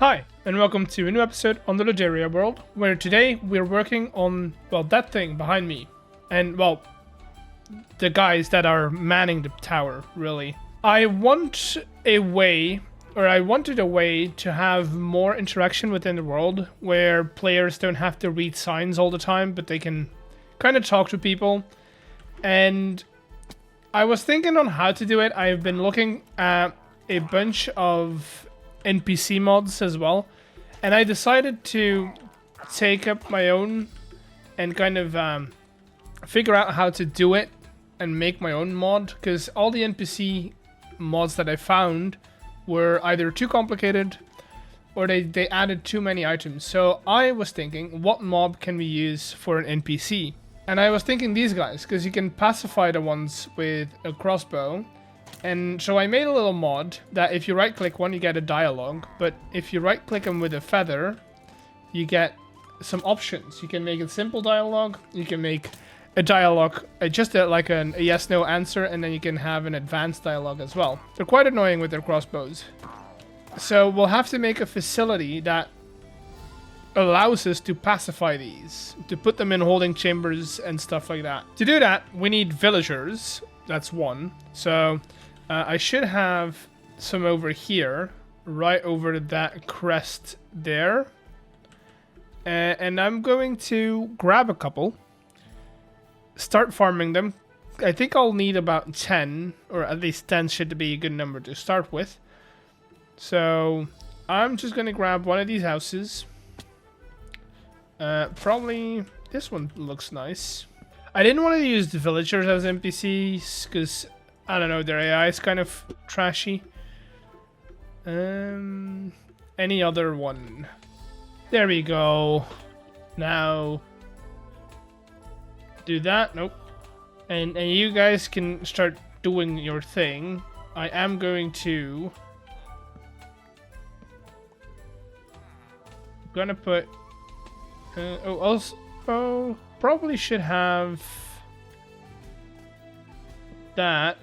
Hi, and welcome to a new episode on the Logeria world, where today we're working on, well, that thing behind me. And, well, the guys that are manning the tower, really. I wanted a way to have more interaction within the world, where players don't have to read signs all the time, but they can kind of talk to people. And I was thinking on how to do it. I've been looking at a bunch of NPC mods as well, and I decided to take up my own and kind of figure out how to do it and make my own mod, because all the NPC mods that I found were either too complicated or they added too many items. So I was thinking, what mob can we use for an NPC? And I was thinking these guys, because you can pacify the ones with a crossbow. And so I made a little mod that if you right click one, you get a dialogue, but if you right click them with a feather, you get some options. You can make a simple dialogue, you can make a dialogue, like a yes no answer, and then you can have an advanced dialogue as well. They're quite annoying with their crossbows. So we'll have to make a facility that allows us to pacify these, to put them in holding chambers and stuff like that. To do that, we need villagers. That's one. So I should have some over here, right over that crest there. And I'm going to grab a couple, start farming them. I think I'll need about 10, or at least 10 should be a good number to start with. So I'm just going to grab one of these houses. Probably this one looks nice. I didn't want to use the villagers as NPCs because, I don't know, their AI is kind of trashy. Any other one? There we go. Now, do that. Nope. And you guys can start doing your thing. I am going to... gonna put... also, probably should have that,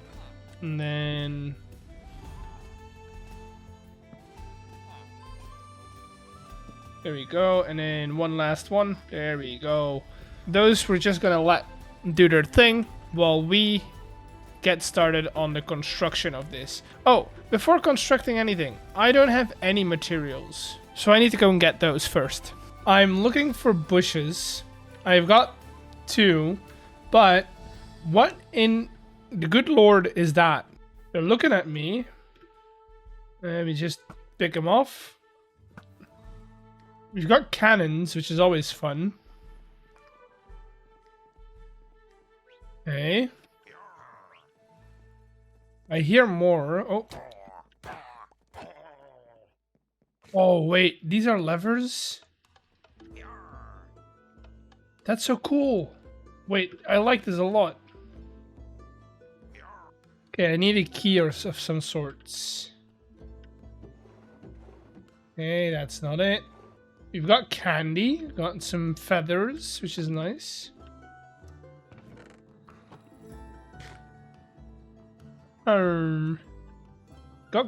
and then there we go, and then one last one. There we go. Those we're just gonna let do their thing while we get started on the construction of this. Oh, before constructing anything, I don't have any materials, so I need to go and get those first. I'm looking for bushes. I've got 2, but what in the good lord is that? They're looking at me. Let me just pick them off. We've got cannons, which is always fun. Okay. I hear more. Oh. Oh, wait. These are levers? That's so cool. Wait, I like this a lot. Okay, I need a key of some sorts. Okay, that's not it. We've got candy, got some feathers, which is nice. Got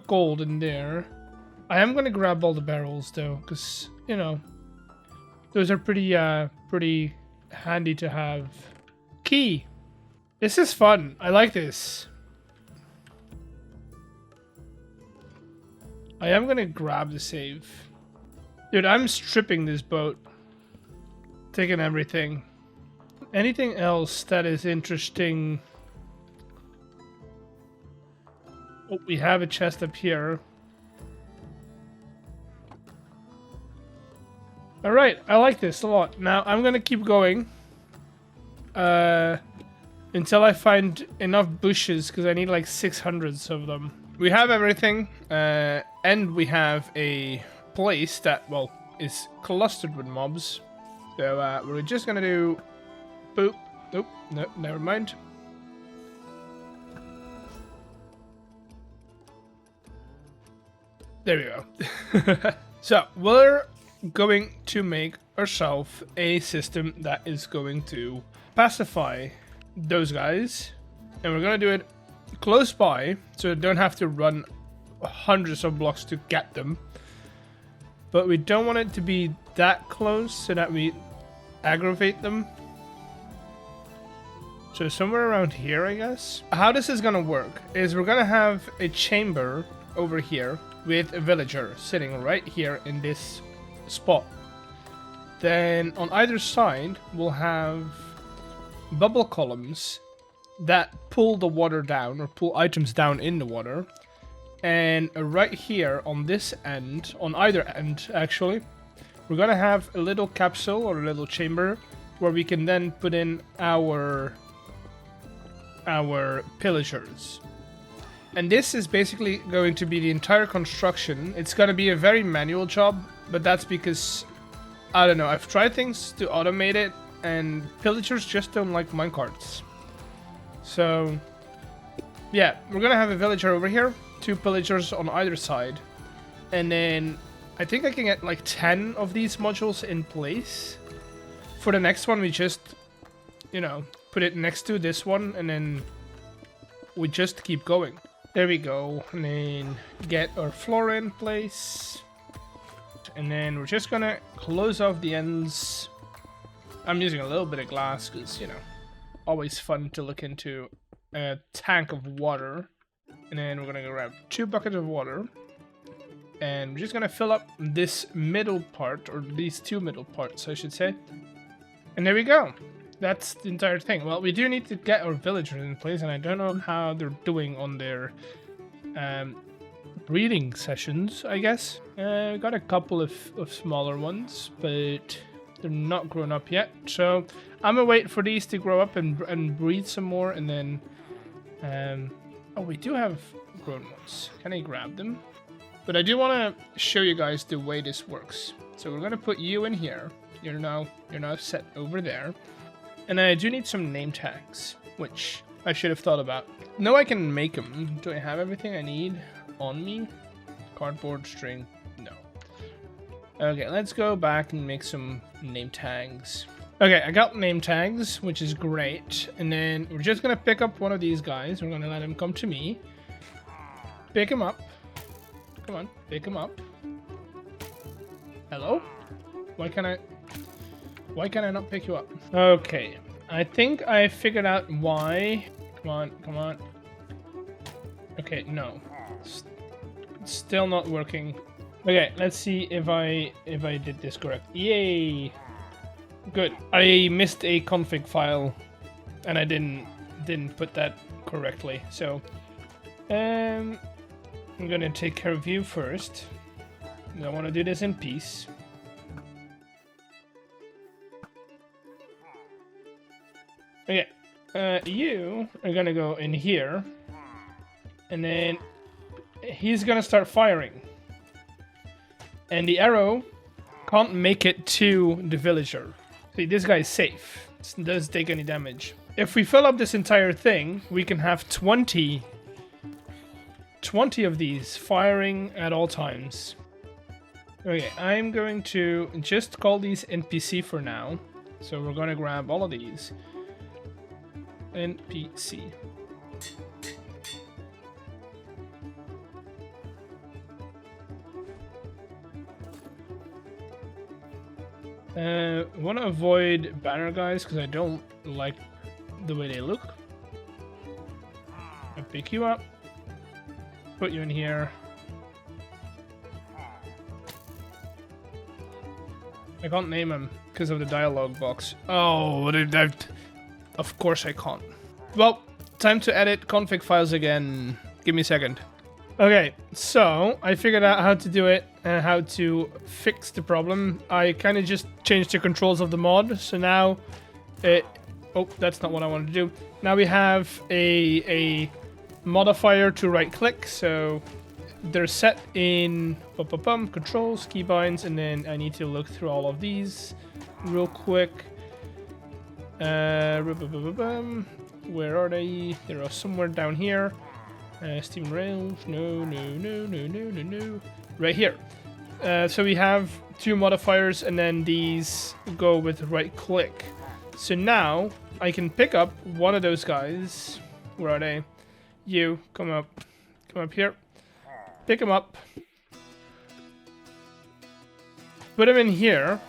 gold in there. I am gonna grab all the barrels though, because, you know, those are pretty handy to have. Key. This is fun. I like this. I am gonna grab the save. Dude, I'm stripping this boat. Taking everything. Anything else that is interesting? Oh, we have a chest up here. Alright, I like this a lot. Now, I'm gonna keep going. Until I find enough bushes, because I need like 600 of them. We have everything, and we have a place that, well, is clustered with mobs. So, we're just gonna do... boop. Nope, no, never mind. There we go. So, we're going to make ourselves a system that is going to pacify those guys, and we're going to do it close by, so you don't have to run hundreds of blocks to get them. but we don't want it to be that close so that we aggravate them. So somewhere around here, I guess. How this is gonna work is we're gonna have a chamber over here with a villager sitting right here in this spot. Then on either side, we'll have bubble columns that pull the water down or pull items down in the water. And right here on this end, on either end actually, we're gonna have a little capsule or a little chamber where we can then put in our pillagers. And this is basically going to be the entire construction. It's going to be a very manual job, but that's because, I don't know, I've tried things to automate it, and pillagers just don't like minecarts. So, yeah, we're going to have a villager over here, 2 pillagers on either side, and then I think I can get like 10 of these modules in place. For the next one, we just, you know, put it next to this one, and then we just keep going. There we go. And then get our floor in place. And then we're just gonna close off the ends. I'm using a little bit of glass because, you know, always fun to look into a tank of water. And then we're gonna grab 2 buckets of water. And we're just gonna fill up this middle part, or these 2 middle parts, I should say. And there we go. That's the entire thing. Well, we do need to get our villagers in place, and I don't know how they're doing on their breeding sessions, I guess. Got a couple of smaller ones, but they're not grown up yet. So I'm gonna wait for these to grow up and breed some more, and then... oh, we do have grown ones. Can I grab them? But I do want to show you guys the way this works. So we're gonna put you in here. You're now set over there. And I do need some name tags, which I should have thought about. No, I can make them. Do I have everything I need on me? Cardboard, string, no. Okay, let's go back and make some name tags. Okay, I got name tags, which is great. And then we're just gonna pick up one of these guys. We're gonna let him come to me. Pick him up. Come on, pick him up. Hello? Why can't I not pick you up? Okay, I think I figured out why. Come on, come on. Okay, no. Still not working. Okay, let's see if I did this correct. Yay! Good. I missed a config file, and I didn't put that correctly. So, I'm gonna take care of you first. I want to do this in peace. Okay, you are gonna go in here, and then he's gonna start firing. And the arrow can't make it to the villager. See, this guy is safe. It doesn't take any damage. If we fill up this entire thing, we can have 20 of these firing at all times. Okay, I'm going to just call these NPC for now. So we're gonna grab all of these. NPC. Want to avoid banner guys because I don't like the way they look. I'll pick you up, put you in here. I can't name him because of the dialogue box. Oh, of course I can't. Well, time to edit config files again. Give me a second. Okay, so I figured out how to do it and how to fix the problem. I kind of just changed the controls of the mod, so now it... Oh, that's not what I wanted to do. Now we have a modifier to right-click, so they're set in controls, keybinds, and then I need to look through all of these real quick. Where are they? They're somewhere down here. Steam Rails, no. Right here. So we have 2 modifiers, and then these go with right click. So now I can pick up one of those guys. Where are they? You, come up here. Pick him up. put him in here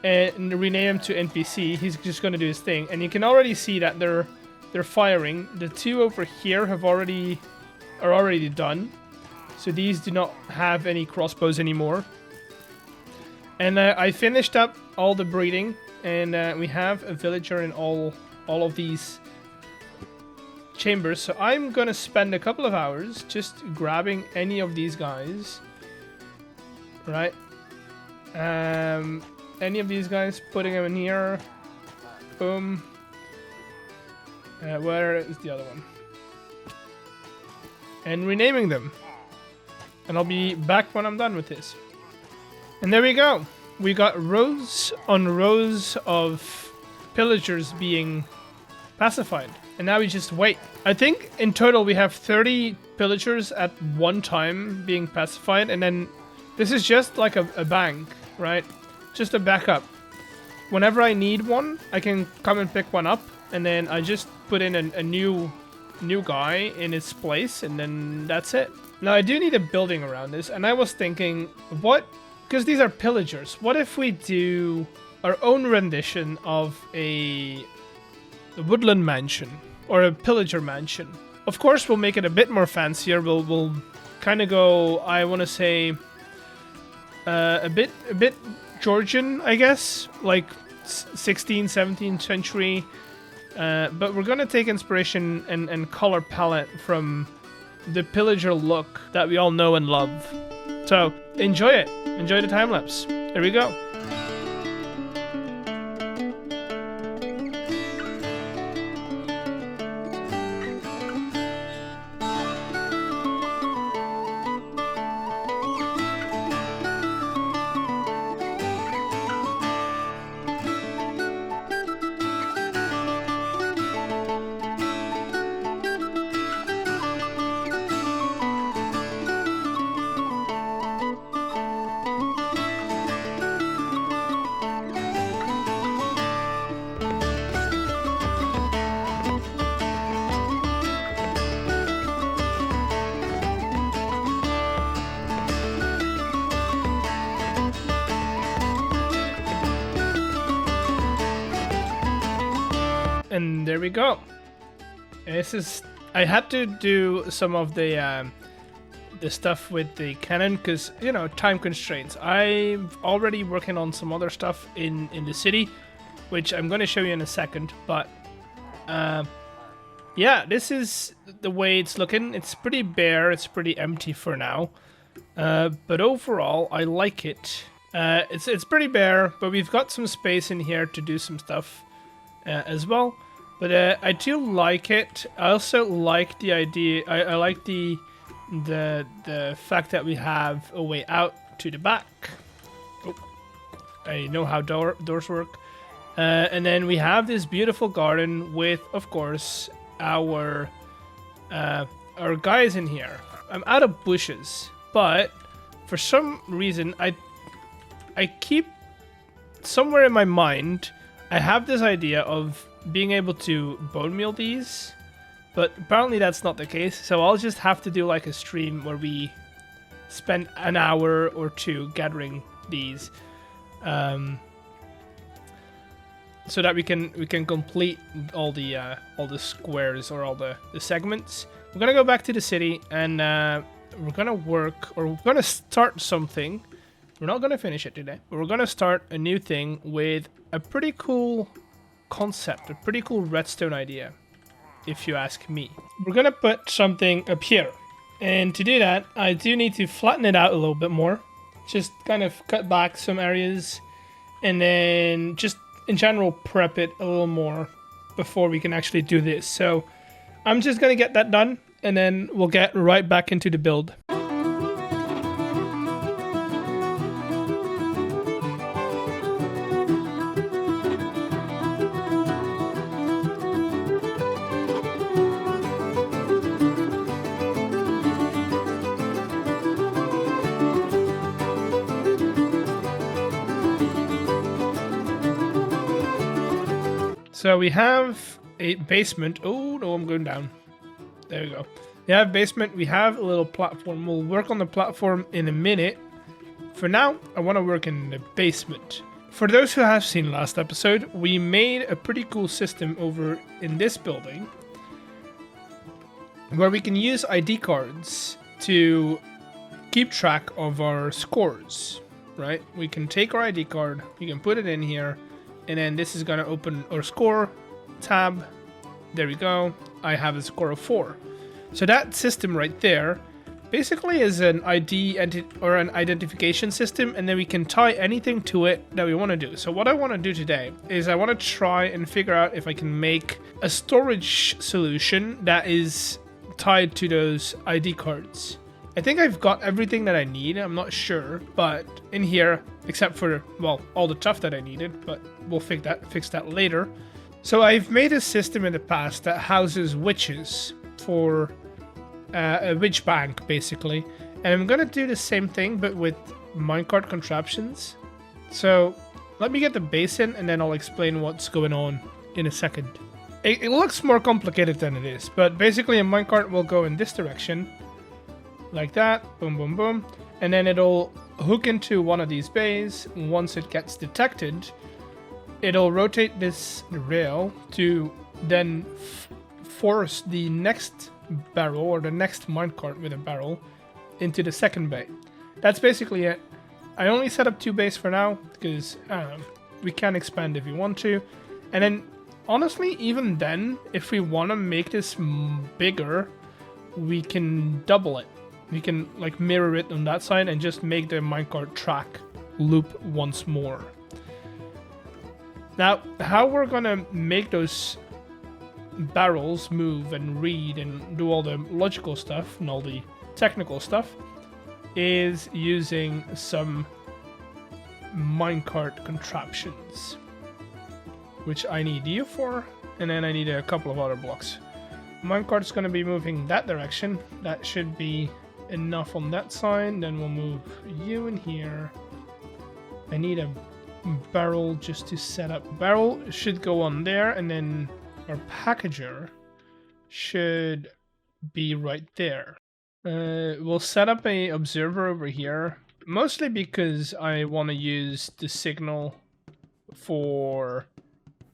and rename him to NPC. He's just going to do his thing, and you can already see that they're firing. The two over here are already done, so these do not have any crossbows anymore. And I finished up all the breeding, and we have a villager in all of these chambers. So I'm gonna spend a couple of hours just grabbing any of these guys, right? Any of these guys, putting them in here. Boom. Where is the other one? And renaming them. And I'll be back when I'm done with this. And there we go. We got rows on rows of pillagers being pacified. And now we just wait. I think in total we have 30 pillagers at one time being pacified. And then this is just like a bank, right? Just a backup. Whenever I need one, I can come and pick one up. And then I just put in a new guy in its place. And then that's it. Now I do need a building around this. And I was thinking, what... Because these are pillagers. What if we do our own rendition of a woodland mansion or a pillager mansion? Of course, we'll make it a bit more fancier. We'll kind of go, I want to say, a bit Georgian, I guess, like 16th, 17th century. But we're gonna take inspiration and color palette from the pillager look that we all know and love. So enjoy it. Enjoy the time lapse. There we go. And there we go. This is... I had to do some of the stuff with the cannon because, you know, time constraints. I'm already working on some other stuff in the city, which I'm going to show you in a second. But, yeah, this is the way it's looking. It's pretty bare. It's pretty empty for now. But overall, I like it. It's pretty bare, but we've got some space in here to do some stuff as well. But I do like it. I also like the idea. I like the fact that we have a way out to the back. Oh, I know how doors work. And then we have this beautiful garden with, of course, our guys in here. I'm out of bushes, but for some reason I keep somewhere in my mind. I have this idea of being able to bone meal these, but apparently that's not the case, so I'll just have to do like a stream where we spend an hour or two gathering these, so that we can complete all the squares or all the segments. We're gonna go back to the city and we're gonna work, or we're gonna start something. We're not gonna finish it today, but we're gonna start a new thing with a pretty cool concept, a pretty cool redstone idea, if you ask me. We're gonna put something up here, and to do that I do need to flatten it out a little bit more, just kind of cut back some areas, and then just in general prep it a little more before we can actually do this. So I'm just gonna get that done, and then we'll get right back into the build. So we have a basement. Oh, no, I'm going down. There we go. We have basement. We have a little platform. We'll work on the platform in a minute For now, I want to work in the basement. For those who have seen last episode, we made a pretty cool system over in this building where we can use ID cards to keep track of our scores, right? We can take our ID card, we can put it in here, and then this is going to open our score tab. There we go. I have a score of 4. So that system right there basically is an ID or an identification system, and then we can tie anything to it that we want to do. So what I want to do today is I want to try and figure out if I can make a storage solution that is tied to those ID cards. I think I've got everything that I need. I'm not sure, but in here, except for, well, all the stuff that I needed, but we'll fix that later. So I've made a system in the past that houses witches for a witch bank, basically. And I'm going to do the same thing, but with minecart contraptions. So let me get the base in, and then I'll explain what's going on in a second. It looks more complicated than it is, but basically a minecart will go in this direction. Like that. Boom, boom, boom. And then it'll hook into one of these bays. Once it gets detected, it'll rotate this rail to then force the next barrel, or the next minecart with a barrel, into the second bay. That's basically it. I only set up 2 bays for now because we can expand if we want to. And then honestly, even then, if we want to make this bigger, we can double it. We can like mirror it on that side and just make the minecart track loop once more. Now, how we're gonna make those barrels move and read and do all the logical stuff and all the technical stuff is using some minecart contraptions, which I need you for, and then I need a couple of other blocks. Minecart's going to be moving that direction. That should be enough on that side. Then we'll move you in here. I need a barrel just to set up. Barrel should go on there, and then our packager should be right there. We'll set up a observer over here, mostly because I want to use the signal for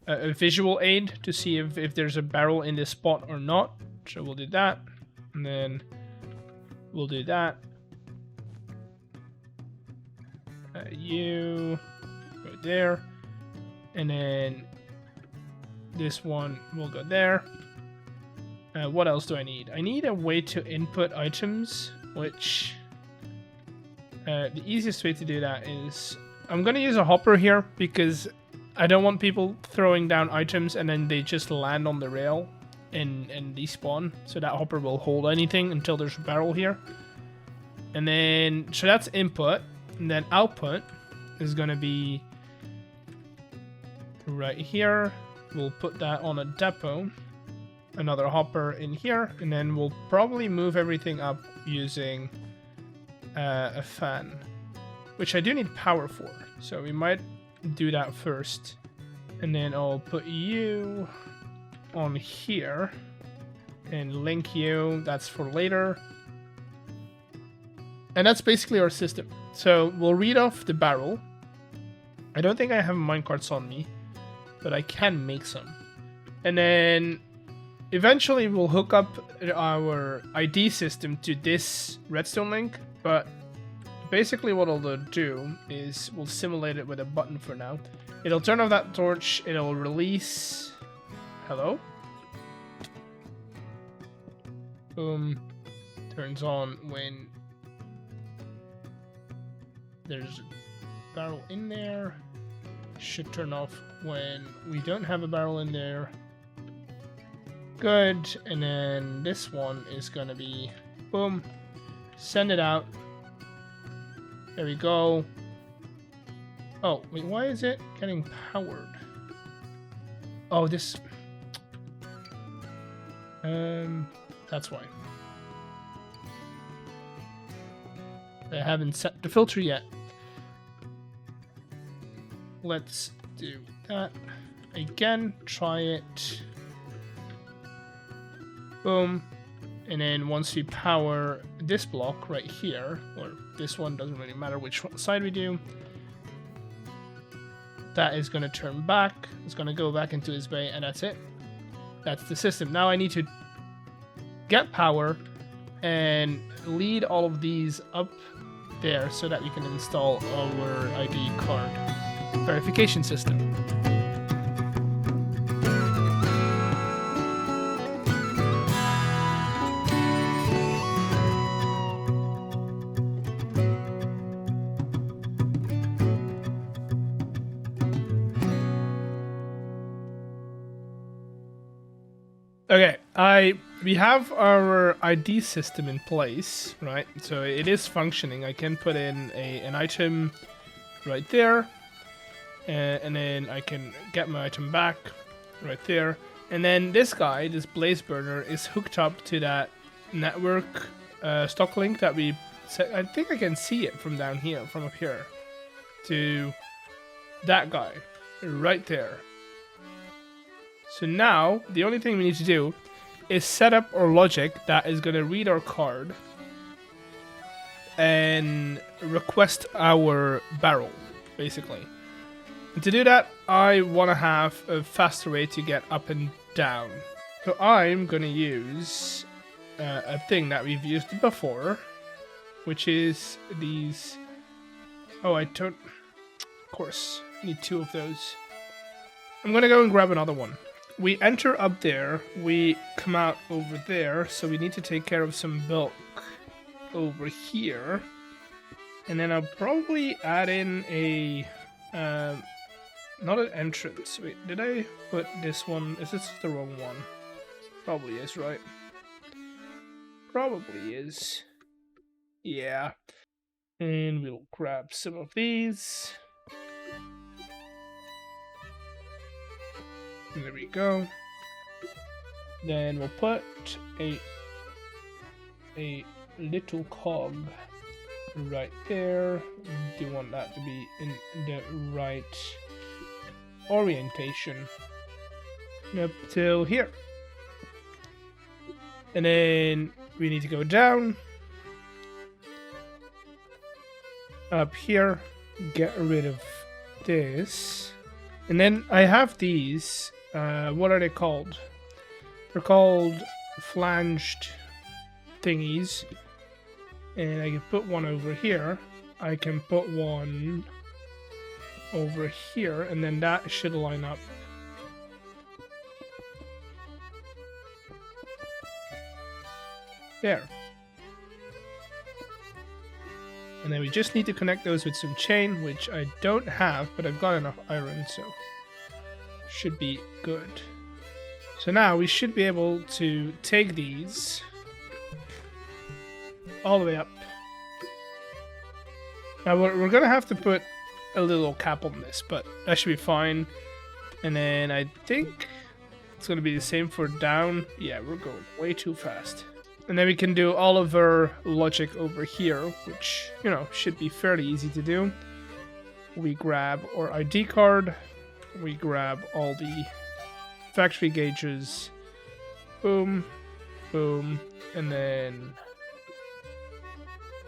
a visual aid to see if there's a barrel in this spot or not. So we'll do that, and then we'll do that. You go there, and then this one will go there. What else do I need? I need a way to input items, which the easiest way to do that is I'm going to use a hopper here because I don't want people throwing down items and then they just land on the rail and despawn. So that hopper will hold anything until there's a barrel here. And then, so that's input. And then output is going to be right here. We'll put that on a depot. Another hopper in here. And then we'll probably move everything up using a fan, which I do need power for. So we might do that first. And then I'll put you on here and link you. That's for later. And that's basically our system. So we'll read off the barrel. I don't think I have minecarts on me, but I can make some. And then eventually we'll hook up our ID system to this redstone link. But basically what I'll do is we'll simulate it with a button for now. It'll turn off that torch. It'll release... Hello? Boom. Turns on when there's a barrel in there. Should turn off when we don't have a barrel in there. Good. And then this one is gonna be boom. Send it out. There we go. Oh, wait, why is it getting powered? Oh, this... that's why. I haven't set the filter yet. Let's do that again. Try it. Boom. And then once we power this block right here, or this one, doesn't really matter which side we do, that is going to turn back. It's going to go back into his bay, and that's it. That's the system. Now I need to get power and lead all of these up there so that we can install our ID card verification system. Okay, we have our ID system in place, right? So it is functioning. I can put in an item right there, and then I can get my item back right there. And then this guy, this blaze burner, is hooked up to that network stock link that we set. I think I can see it from down here, from up here, to that guy right there. So now, the only thing we need to do is set up our logic that is going to read our card and request our barrel, basically. And to do that, I want to have a faster way to get up and down. So I'm going to use a thing that we've used before, which is these... Oh, I don't... Of course, I need 2 of those. I'm going to go and grab another one. We enter up there, we come out over there, so we need to take care of some bulk over here. And then I'll probably add in a, not an entrance. Wait, did I put this one? Is this the wrong one? Probably is, right? Probably is. Yeah. And we'll grab some of these. There we go. Then we'll put a little cog right there. Do want that to be in the right orientation up till here. And then we need to go down up here, get rid of this. And then I have these. What are they called? They're called flanged thingies. And I can put one over here. I can put one over here. And then that should line up. There. And then we just need to connect those with some chain, which I don't have, but I've got enough iron, so should be good. So now we should be able to take these all the way up. Now we're gonna have to put a little cap on this, but that should be fine. And then I think it's gonna be the same for down. Yeah, we're going way too fast. And then we can do all of our logic over here, which, you know, should be fairly easy to do. We grab our ID card. We grab all the factory gauges. Boom. Boom. And then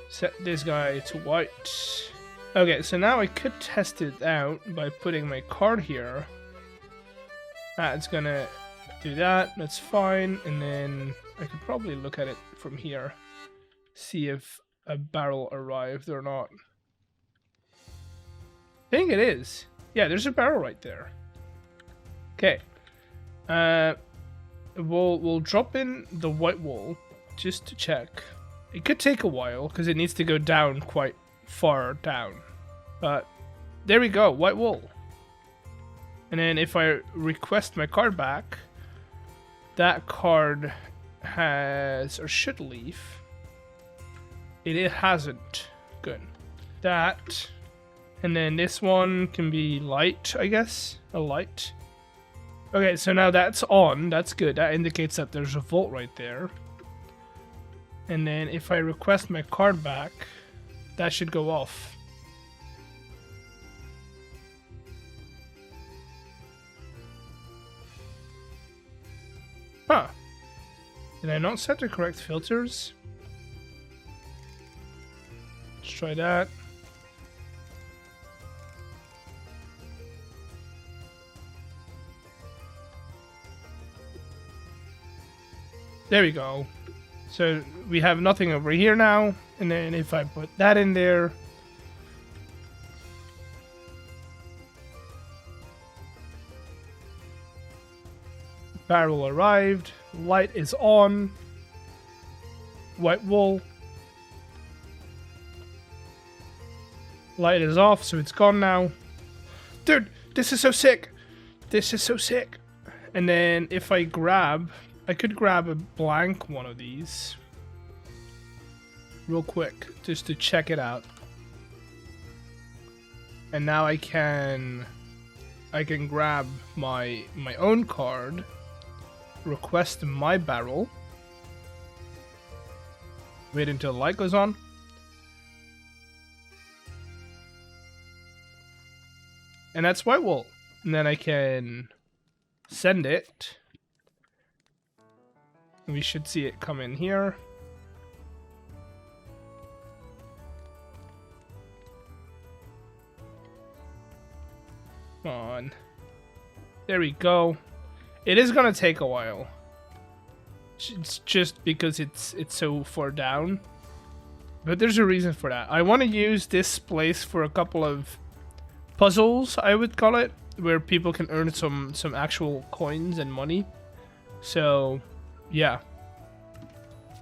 set this guy to white. Okay, so now I could test it out by putting my card here. That's gonna do that. That's fine. And then I could probably look at it from here, see if a barrel arrived or not. I think it is. Yeah, there's a barrel right there. Okay. We'll drop in the white wool just to check. It could take a while because it needs to go down quite far down. But there we go, white wool. And then if I request my card back, that card has, or should leave. It hasn't. Good. That. And then this one can be light, I guess. A light. Okay, so now that's on. That's good. That indicates that there's a vault right there. And then if I request my card back, that should go off. Huh. Did I not set the correct filters? Let's try that. There we go. So we have nothing over here now. And then if I put that in there. Barrel arrived. Light is on. White wool. Light is off, so it's gone now. Dude, this is so sick. This is so sick. And then if I could grab a blank one of these. Real quick, just to check it out. And now I can grab my own card. Request my barrel. Wait until the light goes on. And that's white wool. And then I can send it. We should see it come in here. Come on. There we go. It is gonna take a while. It's just because it's so far down. But there's a reason for that. I want to use this place for a couple of puzzles, I would call it, where people can earn some actual coins and money. So, yeah.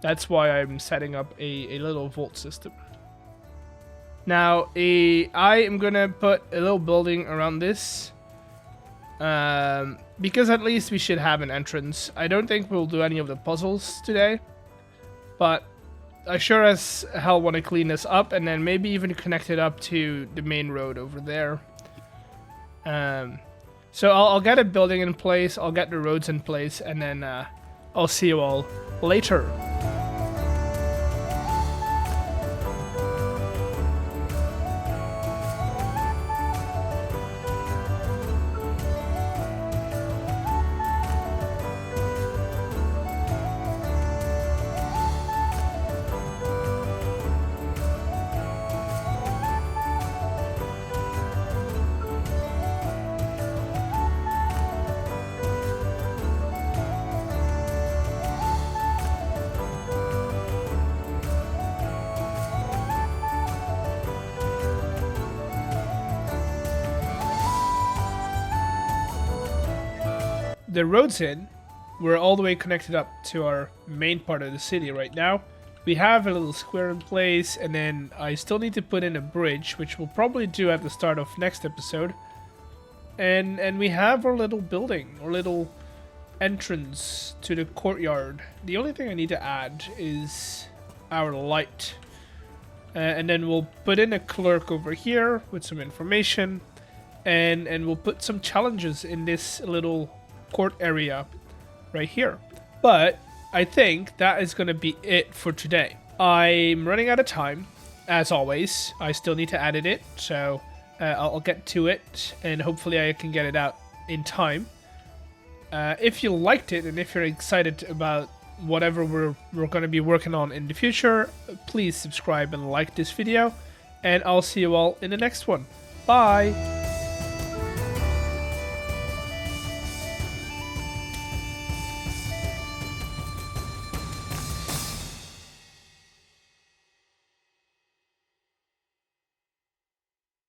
That's why I'm setting up a little vault system. Now, I am gonna put a little building around this. Because at least we should have an entrance. I don't think we'll do any of the puzzles today. But I sure as hell want to clean this up and then maybe even connect it up to the main road over there. So I'll get a building in place, I'll get the roads in place, and then I'll see you all later. The roads in, we're all the way connected up to our main part of the city right now. We have a little square in place, and then I still need to put in a bridge, which we'll probably do at the start of next episode. And we have our little building, our little entrance to the courtyard. The only thing I need to add is our light. And then we'll put in a clerk over here with some information, and we'll put some challenges in this little court area right here. But I think that is going to be it for today. I'm running out of time, as always. I still need to edit it, so I'll get to it, and hopefully I can get it out in time. If you liked it, and if you're excited about whatever we're going to be working on in the future, please subscribe and like this video, and I'll see you all in the next one. Bye!